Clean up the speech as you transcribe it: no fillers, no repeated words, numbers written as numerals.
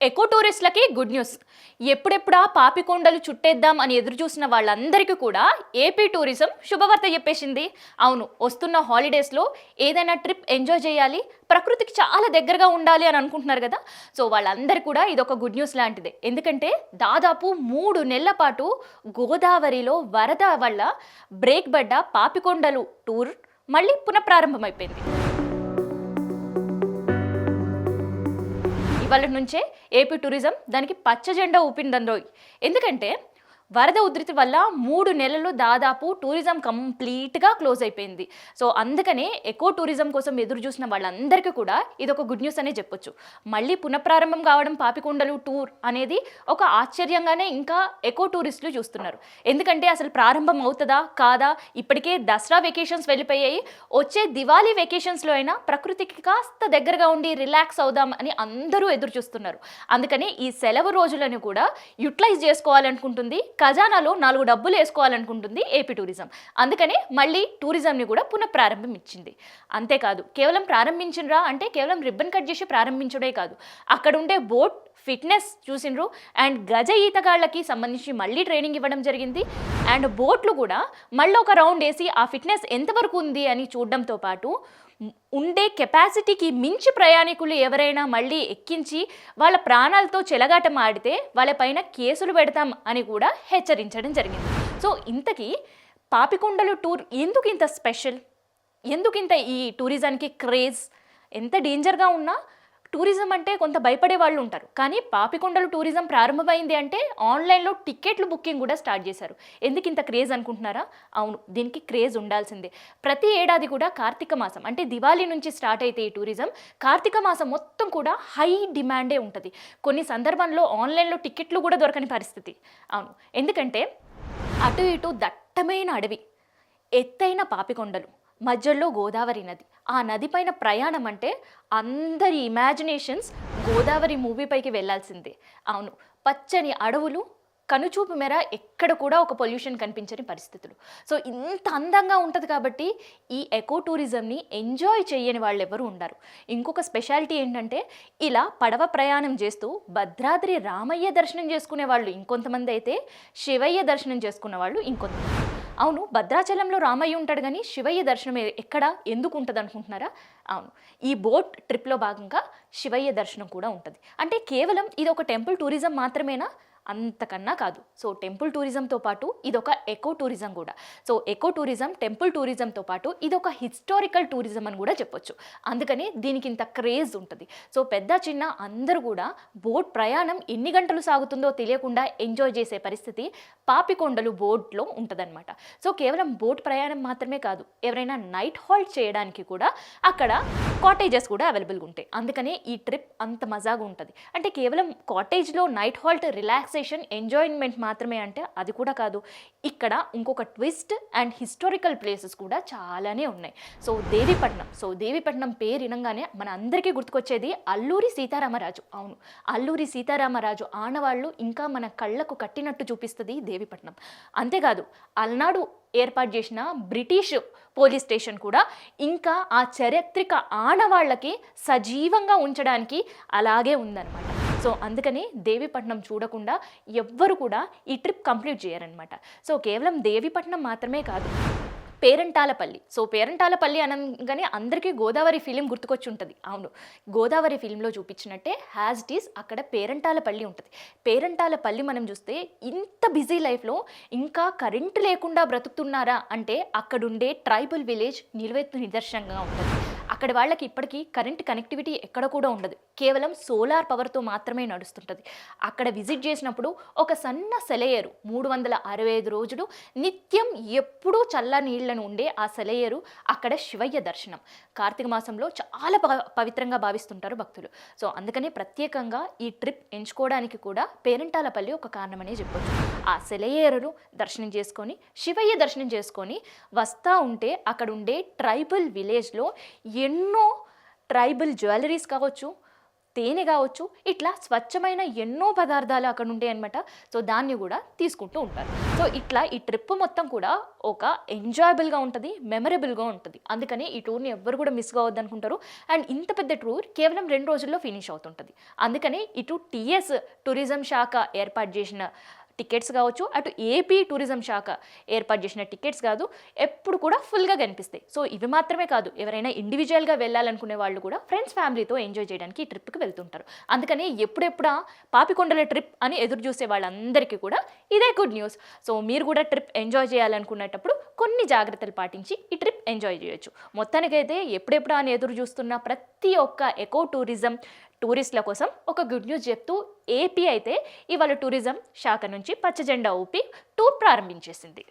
Echo టూరిస్టులకి good news. ఎప్పుడెప్పుడా పాపికొండలు చుట్టేద్దాం అని ఎదురు చూసిన వాళ్ళందరికీ కూడా ఏపీ టూరిజం శుభవార్త చెప్పేసింది. అవును, వస్తున్న హాలిడేస్లో ఏదైనా ట్రిప్ ఎంజాయ్ చేయాలి, ప్రకృతికి చాలా దగ్గరగా ఉండాలి అని అనుకుంటున్నారు కదా. సో వాళ్ళందరికీ కూడా ఇదొక గుడ్ న్యూస్ లాంటిదే. ఎందుకంటే దాదాపు 3 నెలల పాటు గోదావరిలో వరద వల్ల బ్రేక్ పడ్డ పాపికొండలు టూర్ మళ్ళీ పునఃప్రారంభమైపోయింది. ఇవాళ నుంచే ఏపీ టూరిజం దానికి పచ్చ జెండా ఊపిందండోయ్. ఎందుకంటే వరద ఉధృతి వల్ల 3 నెలలు దాదాపు టూరిజం కంప్లీట్గా క్లోజ్ అయిపోయింది. సో అందుకనే ఎకో టూరిజం కోసం ఎదురు చూసిన వాళ్ళందరికీ కూడా ఇదొక గుడ్ న్యూస్ అనే చెప్పొచ్చు. మళ్ళీ పునఃప్రారంభం కావడం పాపికొండలు టూర్ అనేది ఒక ఆశ్చర్యంగానే ఇంకా ఎకో టూరిస్టులు చూస్తున్నారు. ఎందుకంటే అసలు ప్రారంభం అవుతుందా కాదా, ఇప్పటికే దసరా వెకేషన్స్ వెళ్ళిపోయాయి, వచ్చే దివాళీ వెకేషన్స్లో అయినా ప్రకృతికి కాస్త దగ్గరగా ఉండి రిలాక్స్ అవుదాం అని అందరూ ఎదురు చూస్తున్నారు. అందుకని ఈ సెలవు రోజులను కూడా యూటిలైజ్ చేసుకోవాలనుకుంటుంది, ఖజానాలో 4 డబ్బులు వేసుకోవాలనుకుంటుంది ఏపీ టూరిజం. అందుకనే మళ్ళీ టూరిజంని కూడా పునఃప్రారంభం ఇచ్చింది. అంతేకాదు, కేవలం ప్రారంభించినరా అంటే కేవలం రిబ్బన్ కట్ చేసి ప్రారంభించడే కాదు, అక్కడ ఉండే బోట్ ఫిట్నెస్ చూసిండ్రు, అండ్ గజ ఈతగాళ్ళకి సంబంధించి మళ్ళీ ట్రైనింగ్ ఇవ్వడం జరిగింది. అండ్ బోట్లు కూడా మళ్ళీ ఒక రౌండ్ వేసి ఆ ఫిట్నెస్ ఎంతవరకు ఉంది అని చూడడంతో పాటు ఉండే కెపాసిటీకి మించి ప్రయాణికులు ఎవరైనా మళ్ళీ ఎక్కించి వాళ్ళ ప్రాణాలతో చెలగాటం ఆడితే వాళ్ళపైన కేసులు పెడతాం అని కూడా హెచ్చరించడం జరిగింది. సో ఇంతకీ పాపికొండలు టూర్ ఎందుకు ఇంత స్పెషల్, ఎందుకింత ఈ టూరిజానికి క్రేజ్? ఎంత డేంజర్గా ఉన్నా టూరిజం అంటే కొంత భయపడే వాళ్ళు ఉంటారు, కానీ పాపికొండలు టూరిజం ప్రారంభమైంది అంటే ఆన్లైన్లో టికెట్లు బుకింగ్ కూడా స్టార్ట్ చేశారు. ఎందుకు ఇంత క్రేజ్ అనుకుంటున్నారా? అవును, దీనికి క్రేజ్ ఉండాల్సిందే. ప్రతి ఏడాది కూడా కార్తీక మాసం అంటే దివాళీ నుంచి స్టార్ట్ అయితే ఈ టూరిజం కార్తీక మాసం మొత్తం కూడా హై డిమాండే ఉంటుంది. కొన్ని సందర్భంలో ఆన్లైన్లో టికెట్లు కూడా దొరకని పరిస్థితి. అవును, ఎందుకంటే అటు ఇటు దట్టమైన అడవి, ఎత్తైన పాపికొండలు, మధ్యలో గోదావరి నది. ఆ నది పైన ప్రయాణం అంటే అందరి ఇమాజినేషన్స్ గోదావరి మూవీపైకి వెళ్ళాల్సిందే. అవును, పచ్చని అడవులు, కనుచూపు మేర ఎక్కడ కూడా ఒక పొల్యూషన్ కనిపించని పరిస్థితులు. సో ఇంత అందంగా ఉంటుంది కాబట్టి ఈ ఎకో టూరిజంని ఎంజాయ్ చేయని వాళ్ళు ఎవరు ఉండరు. ఇంకొక స్పెషాలిటీ ఏంటంటే ఇలా పడవ ప్రయాణం చేస్తూ భద్రాద్రి రామయ్య దర్శనం చేసుకునే వాళ్ళు ఇంకొంతమంది అయితే, శివయ్య దర్శనం చేసుకున్న వాళ్ళు ఇంకొంతమంది. అవును, భద్రాచలంలో రామయ్య ఉంటాడు కానీ శివయ్య దర్శనం ఎక్కడ ఎందుకు ఉంటుంది అనుకుంటున్నారా? అవును, ఈ బోట్ ట్రిప్లో భాగంగా శివయ్య దర్శనం కూడా ఉంటుంది. అంటే కేవలం ఇది ఒక టెంపుల్ టూరిజం మాత్రమేనా? అంతకన్నా కాదు. సో టెంపుల్ టూరిజంతో పాటు ఇదొక ఎకో టూరిజం కూడా. సో ఎకో టూరిజం టెంపుల్ టూరిజంతో పాటు ఇదొక హిస్టారికల్ టూరిజం అని కూడా చెప్పొచ్చు. అందుకని దీనికి ఇంత క్రేజ్ ఉంటుంది. సో పెద్ద చిన్న అందరూ కూడా బోట్ ప్రయాణం ఎన్ని గంటలు సాగుతుందో తెలియకుండా ఎంజాయ్ చేసే పరిస్థితి పాపికొండలు బోట్లో ఉంటుందన్నమాట. సో కేవలం బోట్ ప్రయాణం మాత్రమే కాదు, ఎవరైనా నైట్ హాల్ట్ చేయడానికి కూడా అక్కడ కాటేజెస్ కూడా అవైలబుల్గా ఉంటాయి. అందుకనే ఈ ట్రిప్ అంత మజాగా ఉంటుంది. అంటే కేవలం కాటేజ్లో నైట్ హాల్ట్ రిలాక్సేషన్ ఎంజాయ్మెంట్ మాత్రమే అంటే అది కూడా కాదు. ఇక్కడ ఇంకొక ట్విస్ట్ అండ్ హిస్టారికల్ ప్లేసెస్ కూడా చాలానే ఉన్నాయి. సో దేవీపట్నం పేరు వినంగానే మన అందరికీ గుర్తుకొచ్చేది అల్లూరి సీతారామరాజు. అవును, అల్లూరి సీతారామరాజు ఆనవాళ్ళు ఇంకా మన కళ్ళకు కట్టినట్టు చూపిస్తుంది దేవీపట్నం. అంతేకాదు, అలనాడు ఏర్పాటు చేసిన బ్రిటిష్ పోలీస్ స్టేషన్ కూడా ఇంకా ఆ చారిత్రక ఆనవాళ్ళకి సజీవంగా ఉంచడానికి అలాగే ఉందన్నమాట. సో అందుకని దేవీపట్నం చూడకుండా ఎవ్వరు కూడా ఈ ట్రిప్ కంప్లీట్ చేయరనమాట. సో కేవలం దేవీపట్నం మాత్రమే కాదు, పేరంటాలపల్లి. సో పేరంటాలపల్లి అనగానే అందరికీ గోదావరి ఫిలిం గుర్తుకొచ్చి ఉంటుంది. అవును, గోదావరి ఫిలింలో చూపించినట్టే హ్యాజ్ ఇట్ ఈస్ అక్కడ పేరంటాలపల్లి ఉంటుంది. పేరంటాలపల్లి మనం చూస్తే ఇంత బిజీ లైఫ్లో ఇంకా కరెంటు లేకుండా బ్రతుకుతున్నారా అంటే అక్కడుండే ట్రైబల్ విలేజ్ నిలువెత్తు నిదర్శనంగా ఉంటుంది. అక్కడ వాళ్ళకి ఇప్పటికీ కరెంట్ కనెక్టివిటీ ఎక్కడ కూడా ఉండదు, కేవలం సోలార్ పవర్తో మాత్రమే నడుస్తుంటుంది. అక్కడ విజిట్ చేసినప్పుడు ఒక సన్న సెలయేరు 365 రోజులు నిత్యం ఎప్పుడూ చల్ల నీళ్లను ఉండే ఆ సెలయేరు అక్కడ శివయ్య దర్శనం. కార్తీక మాసంలో చాలా పవిత్రంగా భావిస్తుంటారు భక్తులు. సో అందుకనే ప్రత్యేకంగా ఈ ట్రిప్ ఎంచుకోవడానికి కూడా పేరంటాలపల్లి ఒక కారణమనే చెప్పొచ్చు. ఆ సెలయేరును దర్శనం చేసుకొని శివయ్య దర్శనం చేసుకొని వస్తూ ఉంటే అక్కడ ఉండే ట్రైబల్ విలేజ్లో ఎన్నో ట్రైబల్ జ్యువెలరీస్ కావచ్చు, తేనె కావచ్చు, ఇట్లా స్వచ్ఛమైన ఎన్నో పదార్థాలు అక్కడ ఉంటాయి అనమాట. సో దాన్ని కూడా తీసుకుంటూ ఉంటారు. సో ఇట్లా ఈ ట్రిప్ మొత్తం కూడా ఒక ఎంజాయబుల్గా ఉంటుంది, మెమరబుల్గా ఉంటుంది. అందుకని ఈ టూర్ని ఎవ్వరు కూడా మిస్ కావద్దు అనుకుంటారు. అండ్ ఇంత పెద్ద టూర్ కేవలం 2 రోజుల్లో ఫినిష్ అవుతుంటుంది. అందుకని ఇటు టీఎస్ టూరిజం శాఖ ఏర్పాటు చేసిన టికెట్స్ కావచ్చు, అటు ఏపీ టూరిజం శాఖ ఏర్పాటు చేసిన టికెట్స్ కాదు, ఎప్పుడు కూడా ఫుల్గా కనిపిస్తాయి. సో ఇవి మాత్రమే కాదు, ఎవరైనా ఇండివిజువల్గా వెళ్ళాలనుకునే వాళ్ళు కూడా ఫ్రెండ్స్ ఫ్యామిలీతో ఎంజాయ్ చేయడానికి ఈ ట్రిప్కి వెళ్తుంటారు. అందుకని ఎప్పుడెప్పుడా పాపికొండల ట్రిప్ అని ఎదురు చూసే వాళ్ళందరికీ కూడా ఇదే గుడ్ న్యూస్. సో మీరు కూడా ట్రిప్ ఎంజాయ్ చేయాలనుకునేటప్పుడు కొన్ని జాగ్రత్తలు పాటించి ఈ ట్రిప్ ఎంజాయ్ చేయొచ్చు. మొత్తానికైతే ఎప్పుడెప్పుడా అని ఎదురు చూస్తున్న ప్రతి ఒక్క ఎకో టూరిజం టూరిస్టుల కోసం ఒక గుడ్ న్యూస్ చెప్తూ ఏపీ అయితే ఇవాళ టూరిజం శాఖ నుంచి పచ్చ జెండా ఊపి టూర్ ప్రారంభించేసింది.